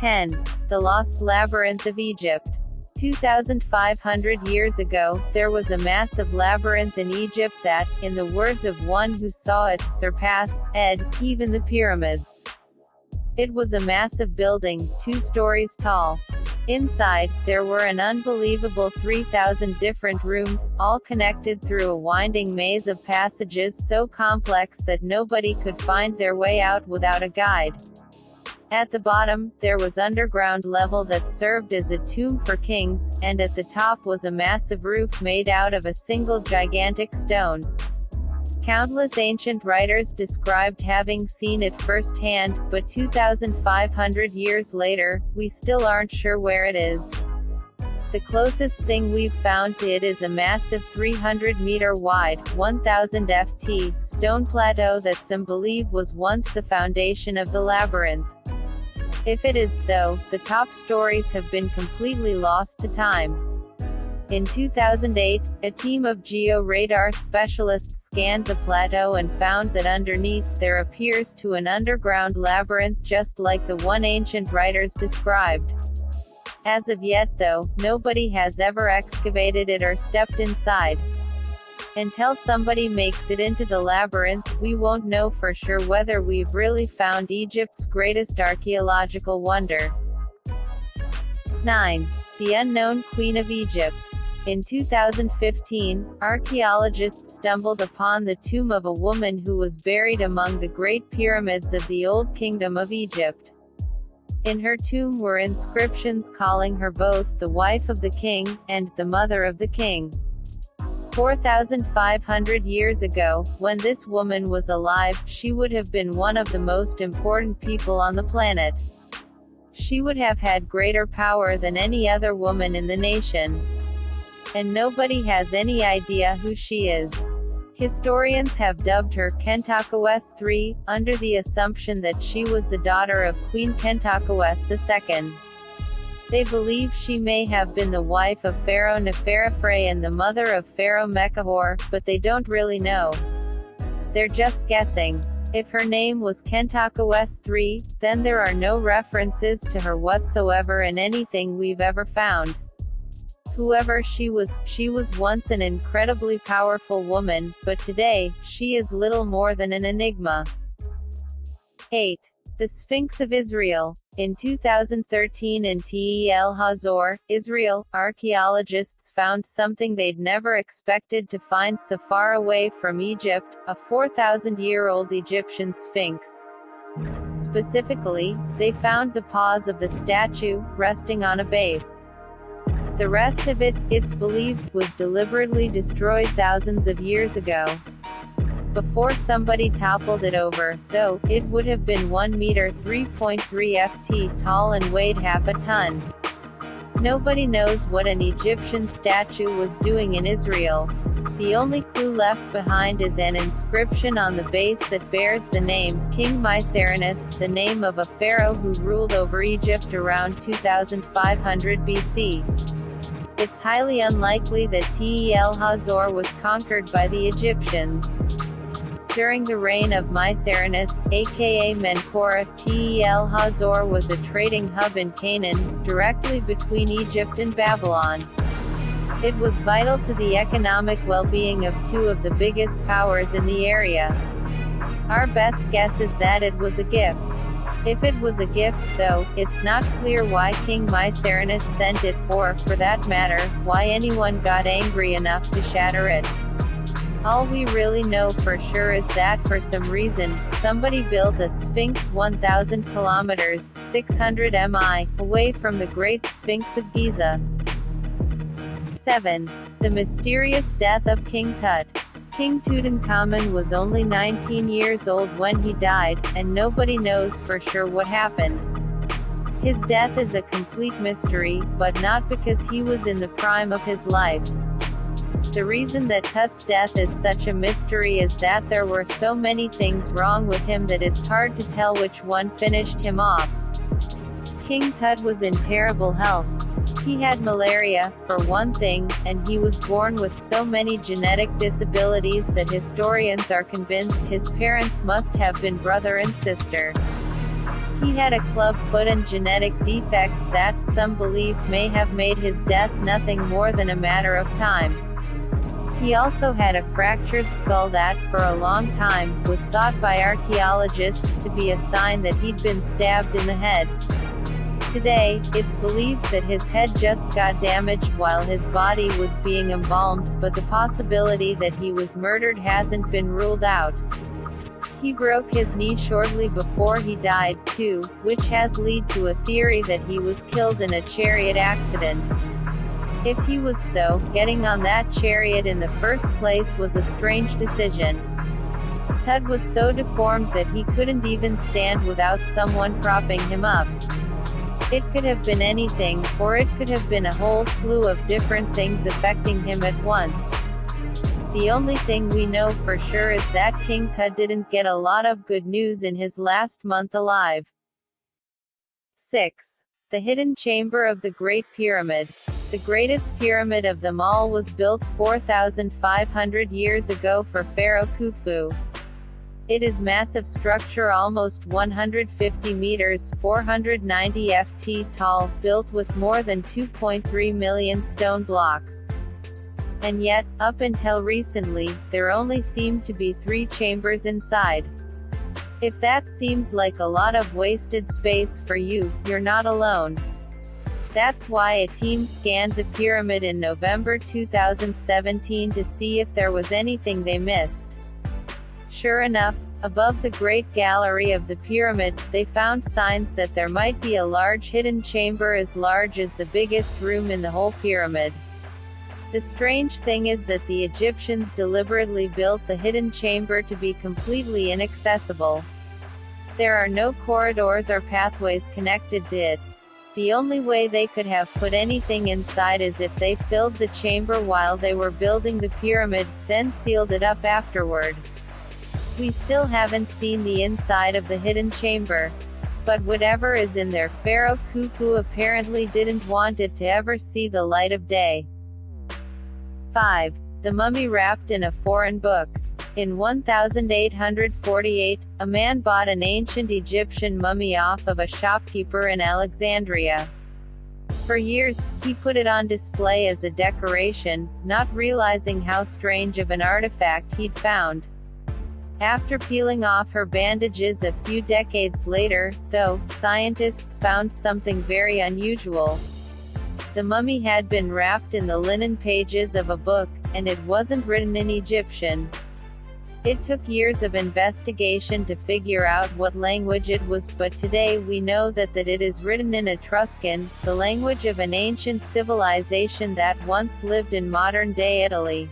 10. The Lost Labyrinth of Egypt. 2,500 years ago, there was a massive labyrinth in Egypt that, in the words of one who saw it, surpassed even the pyramids. It was a massive building, 2 stories tall. Inside, there were an unbelievable 3,000 different rooms, all connected through a winding maze of passages so complex that nobody could find their way out without a guide. At the bottom, there was underground level that served as a tomb for kings, and at the top was a massive roof made out of a single gigantic stone. Countless ancient writers described having seen it firsthand, but 2,500 years later, we still aren't sure where it is. The closest thing we've found to it is a massive 300-meter wide, 1,000 ft, stone plateau that some believe was once the foundation of the labyrinth. If it is, though, the top stories have been completely lost to time. In 2008, a team of geo-radar specialists scanned the plateau and found that underneath, there appears to an underground labyrinth just like the one ancient writers described. As of yet though, nobody has ever excavated it or stepped inside. Until somebody makes it into the labyrinth, we won't know for sure whether we've really found Egypt's greatest archaeological wonder. 9. The Unknown Queen of Egypt. In 2015, archaeologists stumbled upon the tomb of a woman who was buried among the Great Pyramids of the Old Kingdom of Egypt. In her tomb were inscriptions calling her both the wife of the king, and the mother of the king. 4,500 years ago, when this woman was alive, she would have been one of the most important people on the planet. She would have had greater power than any other woman in the nation. And nobody has any idea who she is. Historians have dubbed her Khentakawes III, under the assumption that she was the daughter of Queen Khentakawes II. They believe she may have been the wife of Pharaoh Neferefre and the mother of Pharaoh Mekahor, but they don't really know. They're just guessing. If her name was Khentakawes III, then there are no references to her whatsoever in anything we've ever found. Whoever she was once an incredibly powerful woman, but today, she is little more than an enigma. 8. The Sphinx of Israel. In 2013 in Tel Hazor, Israel, archaeologists found something they'd never expected to find so far away from Egypt, a 4,000-year-old Egyptian sphinx. Specifically, they found the paws of the statue, resting on a base. The rest of it, it's believed, was deliberately destroyed thousands of years ago. Before somebody toppled it over, though, it would have been 1 meter (3.3 ft) tall and weighed half a ton. Nobody knows what an Egyptian statue was doing in Israel. The only clue left behind is an inscription on the base that bears the name, King Mycerinus, the name of a pharaoh who ruled over Egypt around 2500 BC. It's highly unlikely that Tel Hazor was conquered by the Egyptians. During the reign of Mycerinus, aka Menkaure, Tel Hazor was a trading hub in Canaan, directly between Egypt and Babylon. It was vital to the economic well-being of 2 of the biggest powers in the area. Our best guess is that it was a gift. If it was a gift, though, it's not clear why King Mycerinus sent it, or, for that matter, why anyone got angry enough to shatter it. All we really know for sure is that for some reason, somebody built a sphinx 1,000 kilometers, 600 mi, away from the Great Sphinx of Giza. 7. The Mysterious Death of King Tut. King Tutankhamun was only 19 years old when he died, and nobody knows for sure what happened. His death is a complete mystery, but not because he was in the prime of his life. The reason that Tut's death is such a mystery is that there were so many things wrong with him that it's hard to tell which one finished him off. King Tut was in terrible health. He had malaria, for one thing, and he was born with so many genetic disabilities that historians are convinced his parents must have been brother and sister. He had a club foot and genetic defects that, some believe, may have made his death nothing more than a matter of time. He also had a fractured skull that, for a long time, was thought by archaeologists to be a sign that he'd been stabbed in the head. Today, it's believed that his head just got damaged while his body was being embalmed, but the possibility that he was murdered hasn't been ruled out. He broke his knee shortly before he died, too, which has led to a theory that he was killed in a chariot accident. If he was, though, getting on that chariot in the first place was a strange decision. Tud was so deformed that he couldn't even stand without someone propping him up. It could have been anything, or it could have been a whole slew of different things affecting him at once. The only thing we know for sure is that King Tut didn't get a lot of good news in his last month alive. 6. The Hidden Chamber of the Great Pyramid. The greatest pyramid of them all was built 4,500 years ago for Pharaoh Khufu. It is massive structure almost 150 meters 490 ft tall, built with more than 2.3 million stone blocks. And yet, up until recently, there only seemed to be 3 chambers inside. If that seems like a lot of wasted space for you, you're not alone. That's why a team scanned the pyramid in November 2017 to see if there was anything they missed. Sure enough, above the Great Gallery of the pyramid, they found signs that there might be a large hidden chamber as large as the biggest room in the whole pyramid. The strange thing is that the Egyptians deliberately built the hidden chamber to be completely inaccessible. There are no corridors or pathways connected to it. The only way they could have put anything inside is if they filled the chamber while they were building the pyramid, then sealed it up afterward. We still haven't seen the inside of the hidden chamber. But whatever is in there, Pharaoh Khufu apparently didn't want it to ever see the light of day. 5. The mummy wrapped in a foreign book. In 1848, a man bought an ancient Egyptian mummy off of a shopkeeper in Alexandria. For years, he put it on display as a decoration, not realizing how strange of an artifact he'd found. After peeling off her bandages a few decades later, though, scientists found something very unusual. The mummy had been wrapped in the linen pages of a book, and it wasn't written in Egyptian. It took years of investigation to figure out what language it was, but today we know that it is written in Etruscan, the language of an ancient civilization that once lived in modern-day Italy.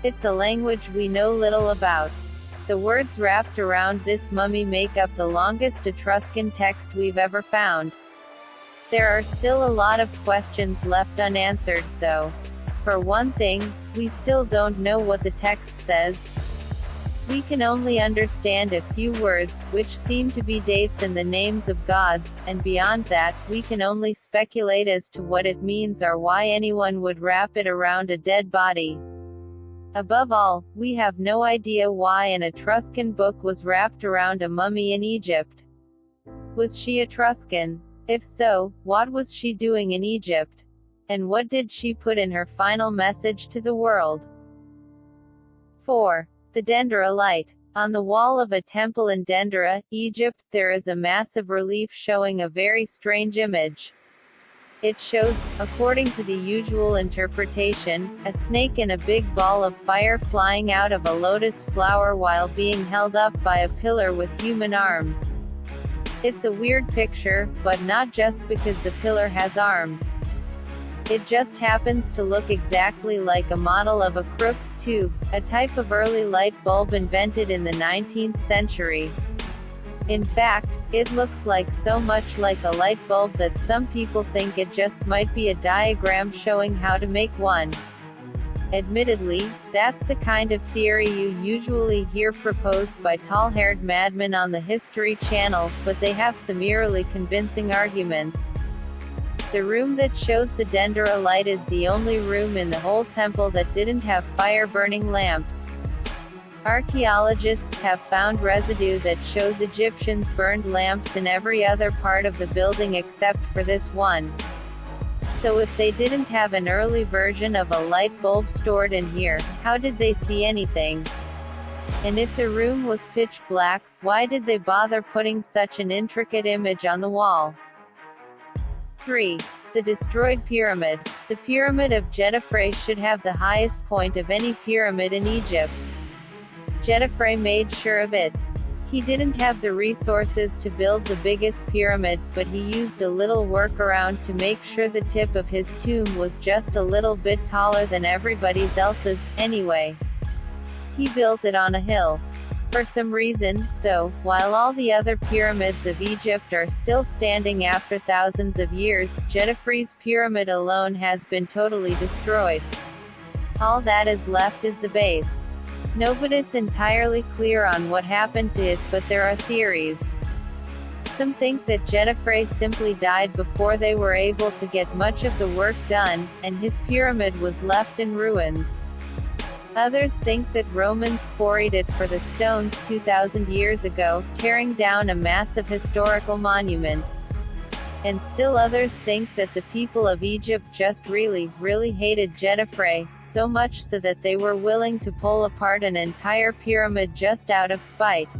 It's a language we know little about. The words wrapped around this mummy make up the longest Etruscan text we've ever found. There are still a lot of questions left unanswered, though. For one thing, we still don't know what the text says. We can only understand a few words, which seem to be dates and the names of gods, and beyond that, we can only speculate as to what it means or why anyone would wrap it around a dead body. Above all, we have no idea why an Etruscan book was wrapped around a mummy in Egypt. Was she Etruscan? If so, what was she doing in Egypt? And what did she put in her final message to the world? 4. The Dendera Light. On the wall of a temple in Dendera, Egypt, there is a massive relief showing a very strange image. It shows, according to the usual interpretation, a snake in a big ball of fire flying out of a lotus flower while being held up by a pillar with human arms. It's a weird picture, but not just because the pillar has arms. It just happens to look exactly like a model of a Crookes tube, a type of early light bulb invented in the 19th century. In fact, it looks like so much like a light bulb that some people think it just might be a diagram showing how to make one. Admittedly, that's the kind of theory you usually hear proposed by tall-haired madmen on the History Channel, but they have some eerily convincing arguments. The room that shows the Dendera light is the only room in the whole temple that didn't have fire-burning lamps. Archaeologists have found residue that shows Egyptians burned lamps in every other part of the building except for this one. So if they didn't have an early version of a light bulb stored in here, how did they see anything? And if the room was pitch black, why did they bother putting such an intricate image on the wall? 3. The destroyed pyramid. The pyramid of Djedefre should have the highest point of any pyramid in Egypt. Djedefre made sure of it. He didn't have the resources to build the biggest pyramid, but he used a little workaround to make sure the tip of his tomb was just a little bit taller than everybody else's, anyway. He built it on a hill. For some reason, though, while all the other pyramids of Egypt are still standing after thousands of years, Djedefre's pyramid alone has been totally destroyed. All that is left is the base. Nobody's entirely clear on what happened to it, but there are theories. Some think that Djedefre simply died before they were able to get much of the work done, and his pyramid was left in ruins. Others think that Romans quarried it for the stones 2,000 years ago, tearing down a massive historical monument. And still others think that the people of Egypt just really hated Djedefre, so much so that they were willing to pull apart an entire pyramid just out of spite.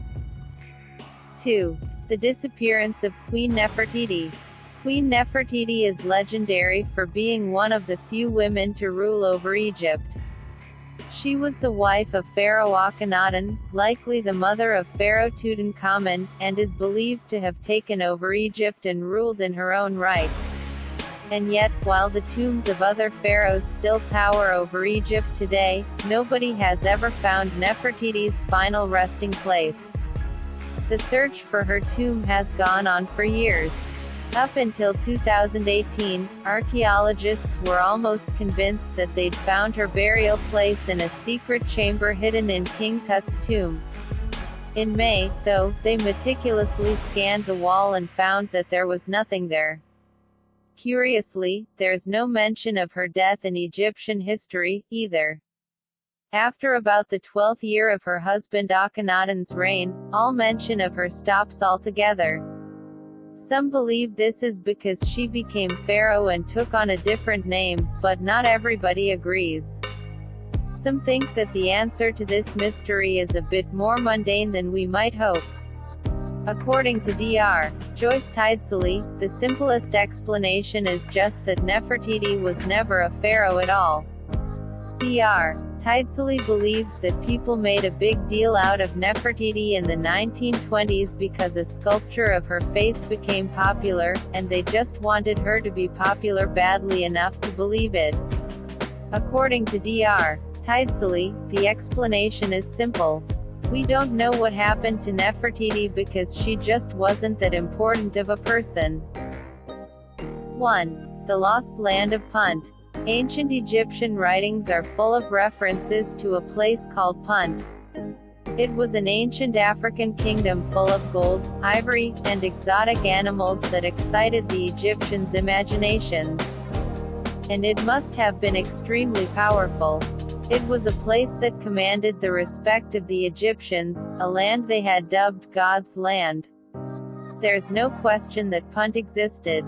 2. The disappearance of Queen Nefertiti. Queen Nefertiti is legendary for being one of the few women to rule over Egypt. She was the wife of Pharaoh Akhenaten, likely the mother of Pharaoh Tutankhamun, and is believed to have taken over Egypt and ruled in her own right. And yet, while the tombs of other pharaohs still tower over Egypt today, nobody has ever found Nefertiti's final resting place. The search for her tomb has gone on for years. Up until 2018, archaeologists were almost convinced that they'd found her burial place in a secret chamber hidden in King Tut's tomb. In May, though, they meticulously scanned the wall and found that there was nothing there. Curiously, there's no mention of her death in Egyptian history, either. After about the 12th year of her husband Akhenaten's reign, all mention of her stops altogether. Some believe this is because she became pharaoh and took on a different name, but not everybody agrees. Some think that the answer to this mystery is a bit more mundane than we might hope. According to Dr. Joyce Tidesely, the simplest explanation is just that Nefertiti was never a pharaoh at all. Dr. Tidesely believes that people made a big deal out of Nefertiti in the 1920s because a sculpture of her face became popular, and they just wanted her to be popular badly enough to believe it. According to Dr. Tidesely, the explanation is simple. We don't know what happened to Nefertiti because she just wasn't that important of a person. 1. The Lost Land of Punt. Ancient Egyptian writings are full of references to a place called Punt. It was an ancient African kingdom full of gold, ivory, and exotic animals that excited the Egyptians' imaginations. And it must have been extremely powerful. It was a place that commanded the respect of the Egyptians, a land they had dubbed God's land. There's no question that Punt existed.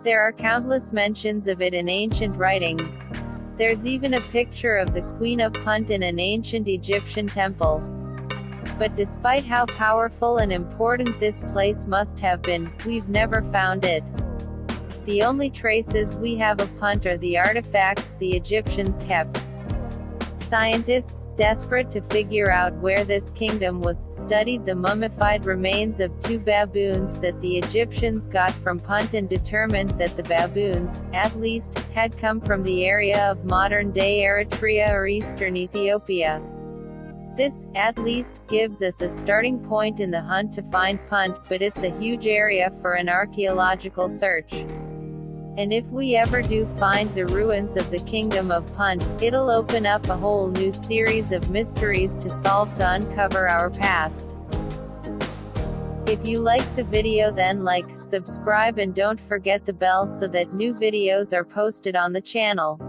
There are countless mentions of it in ancient writings. There's even a picture of the Queen of Punt in an ancient Egyptian temple. But despite how powerful and important this place must have been, we've never found it. The only traces we have of Punt are the artifacts the Egyptians kept. Scientists, desperate to figure out where this kingdom was, studied the mummified remains of two baboons that the Egyptians got from Punt and determined that the baboons, at least, had come from the area of modern-day Eritrea or eastern Ethiopia. This, at least, gives us a starting point in the hunt to find Punt, but it's a huge area for an archaeological search. And if we ever do find the ruins of the Kingdom of Punt, it'll open up a whole new series of mysteries to solve to uncover our past. If you liked the video, then like, subscribe and don't forget the bell so that new videos are posted on the channel.